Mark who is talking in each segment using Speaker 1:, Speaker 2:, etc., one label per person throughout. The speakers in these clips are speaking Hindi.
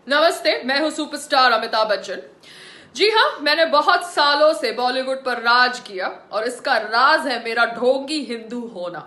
Speaker 1: नमस्ते, मैं हूं सुपरस्टार अमिताभ बच्चन। जी हाँ, मैंने बहुत सालों से बॉलीवुड पर राज किया और इसका राज है मेरा ढोंगी हिंदू होना।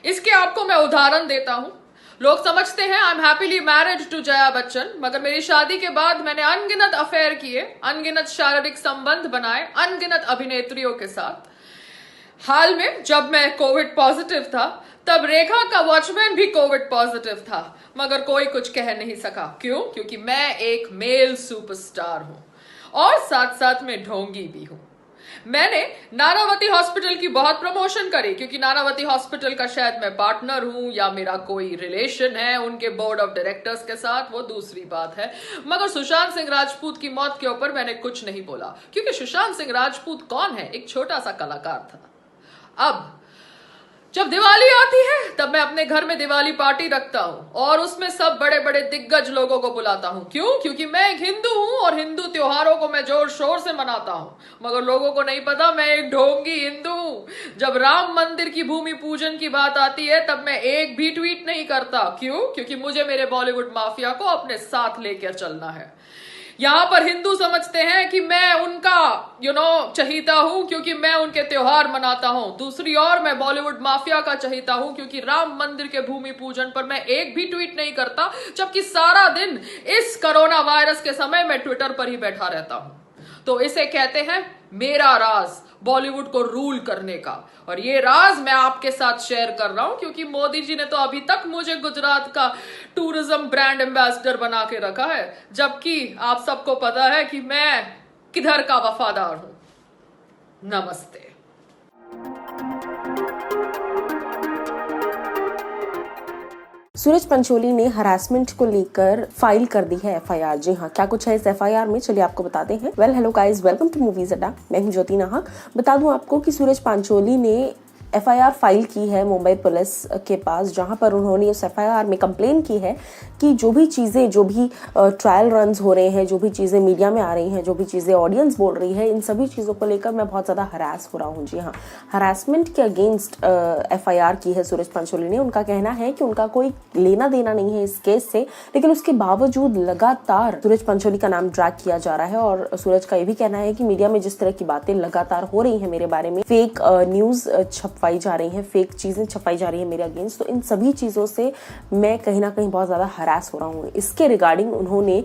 Speaker 1: इसके आपको मैं उदाहरण देता हूं। लोग समझते हैं I am happily married to Jaya Bachchan, मगर मेरी शादी के बाद मैंने अनगिनत अफेयर किए, अनगिनत शारीरिक संबंध बनाए अनगिनत अभिनेत्रियों के साथ। हाल में जब मैं कोविड पॉजिटिव था, तब रेखा का वॉचमैन भी कोविड पॉजिटिव था, मगर कोई कुछ कह नहीं सका। क्यों? क्योंकि मैं एक मेल सुपरस्टार हूं और साथ साथ में ढोंगी भी हूं। मैंने नानावती हॉस्पिटल की बहुत प्रमोशन करी, क्योंकि नानावती हॉस्पिटल का शायद मैं पार्टनर हूं या मेरा कोई रिलेशन है उनके बोर्ड ऑफ डायरेक्टर्स के साथ, वो दूसरी बात है। मगर सुशांत सिंह राजपूत की मौत के ऊपर मैंने कुछ नहीं बोला, क्योंकि सुशांत सिंह राजपूत कौन है? एक छोटा सा कलाकार था। अब जब दिवाली आती है तब मैं अपने घर में दिवाली पार्टी रखता हूं और उसमें सब बड़े बड़े दिग्गज लोगों को बुलाता हूं। क्यों? क्योंकि मैं एक हिंदू हूं और हिंदू त्योहारों को मैं जोर शोर से मनाता हूं। मगर लोगों को नहीं पता मैं एक ढोंगी हिंदू हूं। जब राम मंदिर की भूमि पूजन की बात आती है तब मैं एक भी ट्वीट नहीं करता। क्यों? क्योंकि मुझे मेरे बॉलीवुड माफिया को अपने साथ लेकर चलना है। यहां पर हिंदू समझते हैं कि मैं उनका चहीता हूं क्योंकि मैं उनके त्योहार मनाता हूं। दूसरी ओर मैं बॉलीवुड माफिया का चहीता हूं क्योंकि राम मंदिर के भूमि पूजन पर मैं एक भी ट्वीट नहीं करता, जबकि सारा दिन इस कोरोना वायरस के समय मैं ट्विटर पर ही बैठा रहता हूं। तो इसे कहते हैं मेरा राज, बॉलीवुड को रूल करने का। और ये राज मैं आपके साथ शेयर कर रहा हूं क्योंकि मोदी जी ने तो अभी तक मुझे गुजरात का टूरिज्म ब्रांड एम्बेसडर बना के रखा है, जबकि आप सबको पता है कि मैं किधर का वफादार हूं। नमस्ते।
Speaker 2: सूरज पंचोली ने हरासमेंट को लेकर फाइल कर दी है एफआईआर। जी हाँ, क्या कुछ है इस एफआईआर में, चलिए आपको बताते हैं। Hello guys, welcome to movies Adda. मैं हूं ज्योति नाहक। बता दूं आपको कि सूरज पंचोली ने एफआईआर फाइल की है मुंबई पुलिस के पास, जहां पर उन्होंने उस एफआईआर में कंप्लेन की है कि जो भी चीज़ें, जो भी ट्रायल रन्स हो रहे हैं, जो भी चीज़ें मीडिया में आ रही हैं, जो भी चीज़ें ऑडियंस बोल रही है, इन सभी चीज़ों को लेकर मैं बहुत ज़्यादा हरास हो रहा हूँ। जी हाँ, हरासमेंट के अगेंस्ट एफआईआर की है सूरज पंचोली ने। उनका कहना है कि उनका कोई लेना देना नहीं है इस केस से, लेकिन उसके बावजूद लगातार सूरज पंचोली का नाम ड्रैग किया जा रहा है। और सूरज का ये भी कहना है कि मीडिया में जिस तरह की बातें लगातार हो रही हैं मेरे बारे में, फेक न्यूज़ छपवाई जा रही है, फेक चीजें छपाई जा रही है मेरे अगेंस्ट, तो इन सभी चीजों से मैं कहीं ना कहीं बहुत ज्यादा हरास हो रहा हूँ। इसके रिगार्डिंग उन्होंने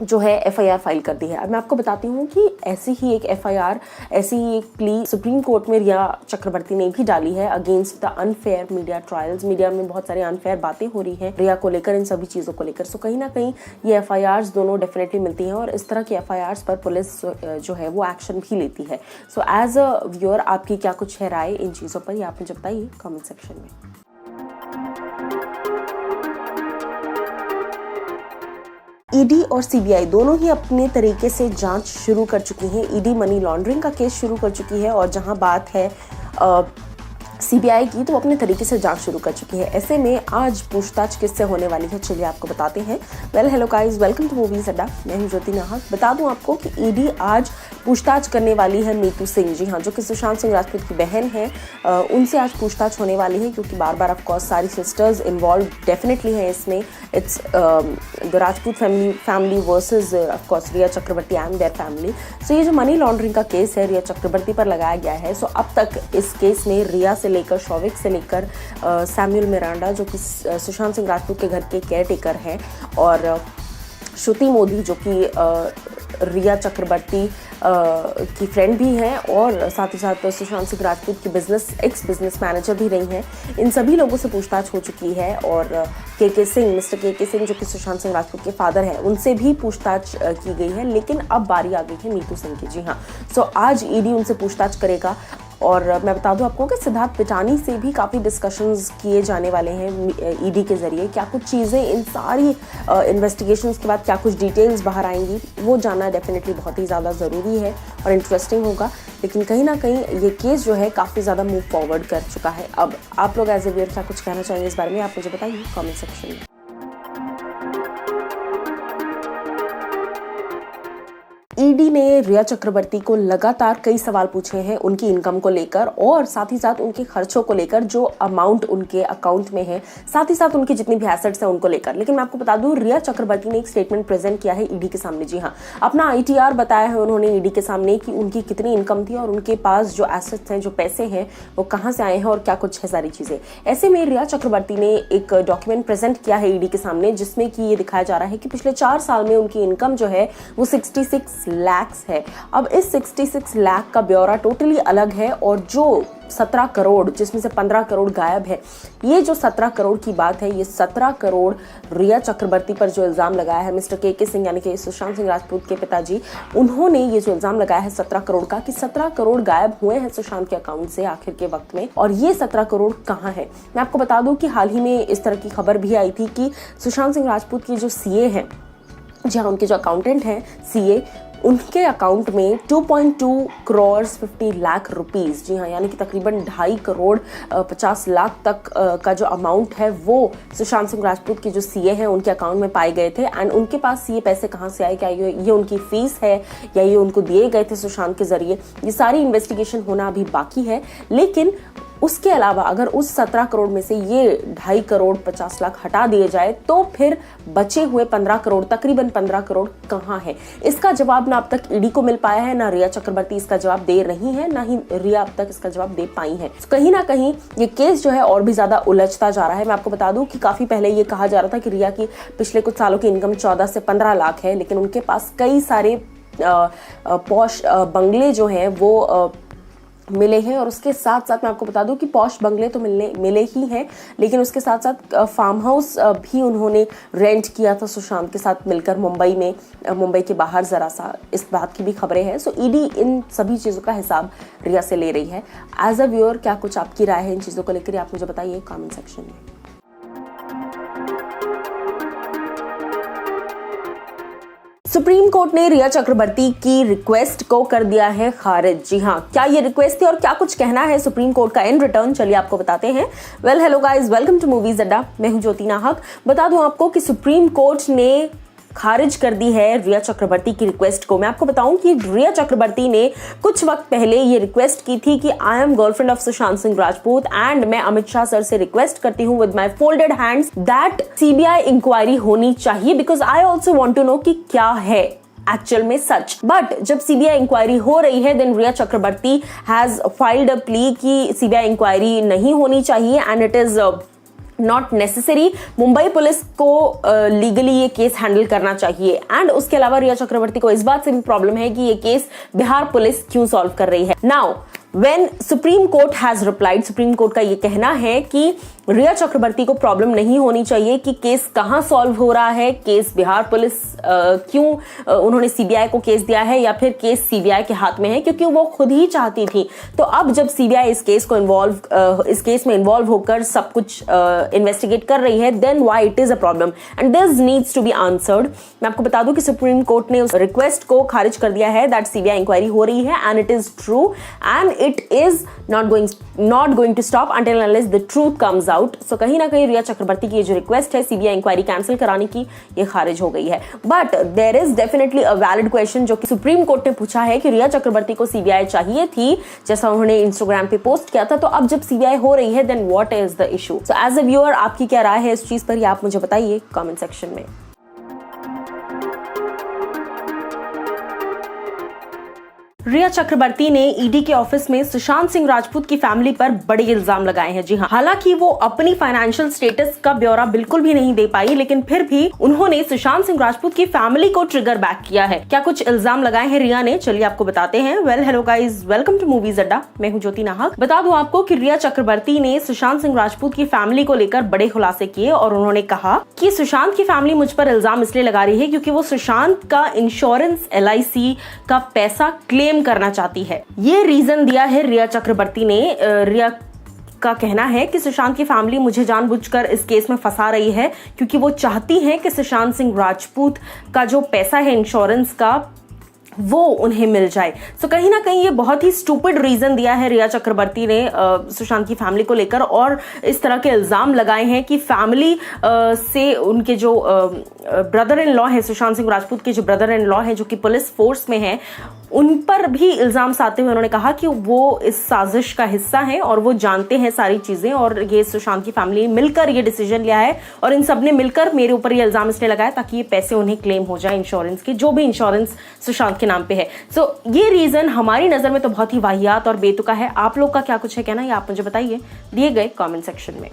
Speaker 2: जो है एफआईआर फाइल कर दी है। अब मैं आपको बताती हूँ कि ऐसी ही एक एफआईआर, ऐसी ही एक प्ली सुप्रीम कोर्ट में रिया चक्रवर्ती ने भी डाली है against the unfair media trials. Media में बहुत सारी अनफेयर बातें हो रही हैं रिया को लेकर, इन सभी चीज़ों को लेकर। सो कहीं ना कहीं ये एफआईआर्स दोनों डेफिनेटली मिलती हैं और इस तरह की एफआईआर्स पर पुलिस जो है वो एक्शन भी लेती है। सो एज अ व्यूअर आपकी क्या कुछ है राय इन चीज़ों पर, ये आप मुझे बताइए कॉमेंट सेक्शन में। ईडी और सीबीआई दोनों ही अपने तरीके से जांच शुरू कर चुकी हैं। ईडी मनी लॉन्ड्रिंग का केस शुरू कर चुकी है और जहां बात है सीबीआई की, तो अपने तरीके से जांच शुरू कर चुकी है। ऐसे में आज पूछताछ किससे होने वाली है, चलिए आपको बताते हैं। Hello guys, welcome to movies Adda. मैं हूं ज्योति नाहक। बता दूं आपको कि ईडी आज पूछताछ करने वाली है नीतू सिंह, जी हाँ, जो कि सुशांत सिंह राजपूत की बहन है। उनसे आज पूछताछ होने वाली है क्योंकि बार बार ऑफकोर्स सारी सिस्टर्स इन्वॉल्व डेफिनेटली है इसमें। It's the Rajput family versus of course Riya Chakraborty and their family. सो ये जो मनी लॉन्ड्रिंग का केस है रिया चक्रवर्ती पर लगाया गया है। सो अब तक इस केस में रिया से लेकर शौविक से लेकर सैमुअल मिरांडा, जो कि सुशांत सिंह राजपूत के घर के केयर टेकर हैं, और श्रुति मोदी, जो कि रिया चक्रवर्ती की फ्रेंड भी हैं और साथ ही साथ सुशांत सिंह राजपूत की एक्स बिजनेस मैनेजर भी रही हैं। इन सभी लोगों से पूछताछ हो चुकी है और मिस्टर के सिंह, जो कि सुशांत सिंह राजपूत के फादर हैं, उनसे भी पूछताछ की गई है। लेकिन अब बारी आ गई है नीतू सिंह की। जी हाँ, सो आज ईडी उनसे पूछताछ करेगा। और मैं बता दूं आपको कि सिद्धार्थ पिटानी से भी काफ़ी डिस्कशंस किए जाने वाले हैं ईडी के ज़रिए। क्या कुछ चीज़ें इन सारी इन्वेस्टिगेशंस के बाद क्या कुछ डिटेल्स बाहर आएंगी, वो जानना डेफिनेटली बहुत ही ज़्यादा ज़रूरी है और इंटरेस्टिंग होगा। लेकिन कहीं ना कहीं ये केस जो है काफ़ी ज़्यादा मूव फॉरवर्ड कर चुका है। अब आप लोग एज ए व्यूअर क्या कुछ कहना चाहेंगे इस बारे में, आप मुझे बताइए कॉमेंट सेक्शन में। ईडी ने रिया चक्रवर्ती को लगातार कई सवाल पूछे हैं उनकी इनकम को लेकर और साथ ही साथ उनके खर्चों को लेकर, जो अमाउंट उनके अकाउंट में है, साथ ही साथ उनकी जितनी भी एसेट्स हैं उनको लेकर। लेकिन मैं आपको बता दूं, रिया चक्रवर्ती ने एक स्टेटमेंट प्रेजेंट किया है ईडी के सामने। जी हाँ, अपना आईटीआर बताया है उन्होंने ईडी के सामने कि उनकी कितनी इनकम थी और उनके पास जो एसेट्स हैं, जो पैसे हैं, वो कहां से आए हैं और क्या कुछ है सारी चीजें। ऐसे में रिया चक्रवर्ती ने एक डॉक्यूमेंट प्रेजेंट किया है ईडी के सामने, जिसमें कि ये दिखाया जा रहा है कि पिछले 4 साल में उनकी इनकम जो है वो 66 लाख है। अब इस 66 लाख का ब्यौरा टोटली अलग है और जो 17 करोड़, जिसमें से 15 करोड़ गायब है, ये जो 17 करोड़ की बात है, ये 17 करोड़ रिया चक्रवर्ती पर जो इल्जाम लगाया है मिस्टर के सिंह यानी कि सुशांत सिंह राजपूत के पिताजी, उन्होंने ये जो इल्जाम लगाया है 17 करोड़ का, कि 17 करोड़ गायब हुए हैं सुशांत के अकाउंट से आखिर के वक्त में। और ये 17 करोड़ कहाँ है? मैं आपको बता दूं कि हाल ही में इस तरह की खबर भी आई थी कि सुशांत सिंह राजपूत की जो सीए हैं, जहाँ उनके जो अकाउंटेंट हैं सीए, उनके अकाउंट में 2.2 करोड़ 50 लाख रुपीस, जी हाँ, यानी कि तकरीबन 2.5 करोड़ 50 लाख तक का जो अमाउंट है वो सुशांत सिंह राजपूत के जो सीए हैं उनके अकाउंट में पाए गए थे। एंड उनके पास ये पैसे कहाँ से आए, क्या ये उनकी फीस है या ये उनको दिए गए थे सुशांत के जरिए, ये सारी इन्वेस्टिगेशन होना अभी बाकी है। लेकिन उसके अलावा अगर उस 17 करोड़ में से ये 2.5 करोड़ 50 लाख हटा दिए जाए तो फिर बचे हुए 15 करोड़, तकरीबन 15 करोड़ कहाँ है? इसका जवाब ना अब तक ईडी को मिल पाया है, ना रिया चक्रवर्ती इसका जवाब दे रही है, ना ही रिया अब तक इसका जवाब दे पाई है। तो कहीं ना कहीं ये केस जो है और भी ज्यादा उलझता जा रहा है। मैं आपको बता दूं कि काफी पहले ये कहा जा रहा था कि रिया की पिछले कुछ सालों की इनकम 14 से 15 लाख है, लेकिन उनके पास कई सारे पॉश बंगले जो हैं वो मिले हैं। और उसके साथ साथ मैं आपको बता दूं कि पॉश बंगले तो मिले ही हैं, लेकिन उसके साथ साथ फार्म हाउस भी उन्होंने रेंट किया था सुशांत के साथ मिलकर मुंबई के बाहर जरा सा, इस बात की भी खबरें हैं। सो ईडी इन सभी चीज़ों का हिसाब रिया से ले रही है। एज अ व्यूअर, क्या कुछ आपकी राय है इन चीज़ों को लेकर, आप मुझे बताइए कमेंट सेक्शन में। सुप्रीम कोर्ट ने रिया चक्रवर्ती की रिक्वेस्ट को कर दिया है खारिज। जी हाँ, क्या ये रिक्वेस्ट थी और क्या कुछ कहना है सुप्रीम कोर्ट का इन रिटर्न, चलिए आपको बताते हैं। Well, hello guys, welcome to movies Adda. मैं हूं ज्योति नाहक। बता दूं आपको कि सुप्रीम कोर्ट ने खारिज कर दी है रिया चक्रवर्ती की रिक्वेस्ट को। मैं आपको बताऊं कि रिया चक्रवर्ती ने कुछ वक्त पहले ये रिक्वेस्ट की थी कि I am girlfriend of Sushant Singh Rajput and मैं अमित शाह सर से रिक्वेस्ट करती हूं with my folded hands that CBI inquiry होनी चाहिए, because I also want to know कि क्या है एक्चुअल में सच। बट जब सीबीआई इंक्वायरी हो रही है, then Rhea Chakraborty has filed a plea कि सीबीआई इंक्वायरी नहीं होनी चाहिए and it is not necessary. Mumbai police को लीगली ये केस हैंडल करना चाहिए। एंड उसके अलावा रिया चक्रवर्ती को इस बात से भी प्रॉब्लम है कि ये केस बिहार पुलिस क्यों सॉल्व कर रही है। Now when supreme court has replied, supreme court का ये कहना है कि रिया चक्रवर्ती को प्रॉब्लम नहीं होनी चाहिए कि केस कहां सॉल्व हो रहा है, केस बिहार पुलिस क्यों उन्होंने सीबीआई को केस दिया है या फिर केस सीबीआई के हाथ में है, क्योंकि वो खुद ही चाहती थी। तो अब जब सीबीआई इस केस में इन्वॉल्व होकर सब कुछ इन्वेस्टिगेट कर रही है, then why it is a problem and this needs to be answered. मैं आपको बता दूं कि सुप्रीम कोर्ट ने उस रिक्वेस्ट को खारिज कर दिया है दैट सीबीआई इंक्वायरी हो रही है and it is true and it is not going to stop until unless the truth comes out. So कहीं ना कहीं रिया चक्रवर्ती की जो रिक्वेस्ट है सीबीआई इंक्वायरी कैंसिल कराने की, ये खारिज हो गई है। But there is definitely a valid question जो कि सुप्रीम कोर्ट ने पूछा है कि रिया चक्रवर्ती को सीबीआई चाहिए थी, जैसा उन्होंने इंस्टाग्राम पे पोस्ट किया था। तो अब जब सीबीआई हो रही है, then what is the issue? So as a viewer, आपकी क्या राय है इस चीज पर, ये आप मुझे बताइए कमेंट सेक्शन में। रिया चक्रवर्ती ने ईडी के ऑफिस में सुशांत सिंह राजपूत की फैमिली पर बड़े इल्जाम लगाए हैं। जी हाँ, हालांकि वो अपनी फाइनेंशियल स्टेटस का ब्यौरा बिल्कुल भी नहीं दे पाई, लेकिन फिर भी उन्होंने सुशांत सिंह राजपूत की फैमिली को ट्रिगर बैक किया है। क्या कुछ इल्जाम लगाए हैं रिया ने, चलिए आपको बताते हैं। Well, hello guys, welcome to movies Adda. मैं हूं ज्योति नाहक। बता दूं आपको कि रिया चक्रवर्ती ने सुशांत सिंह राजपूत की फैमिली को लेकर बड़े खुलासे किए और उन्होंने कहा कि सुशांत की फैमिली मुझ पर इल्जाम इसलिए लगा रही है क्योंकि वो सुशांत का इंश्योरेंस LIC का पैसा क्लेम करना चाहती है। ये रीजन दिया है रिया चक्रवर्ती ने। रिया का कहना है कि सुशांत की फैमिली मुझे जानबूझकर इस केस में फंसा रही है क्योंकि वो चाहती है कि सुशांत सिंह राजपूत का जो पैसा है इंश्योरेंस का वो उन्हें मिल जाए। सो कहीं ना कहीं ये बहुत ही स्टूपिड रीजन दिया है रिया चक्रवर्ती ने सुशांत की फैमिली को लेकर, और इस तरह के इल्जाम लगाए हैं कि फैमिली से उनके जो ब्रदर इन लॉ है, सुशांत सिंह राजपूत के जो ब्रदर इन लॉ है जो कि पुलिस फोर्स में हैं, उन पर भी इल्जाम साधते हुए उन्होंने कहा कि वो इस साजिश का हिस्सा हैं और वो जानते हैं सारी चीजें, और ये सुशांत की फैमिली मिलकर ये डिसीजन लिया है और इन सब ने मिलकर मेरे ऊपर ये इल्जाम इसलिए लगाया ताकि ये पैसे उन्हें क्लेम हो जाए इंश्योरेंस के, जो भी इंश्योरेंस सुशांत के नाम पे है। सो ये रीजन हमारी नजर में तो बहुत ही वाहियात और बेतुका है। आप लोग का क्या कुछ है कहना, ये आप मुझे बताइए दिए गए कॉमेंट सेक्शन में।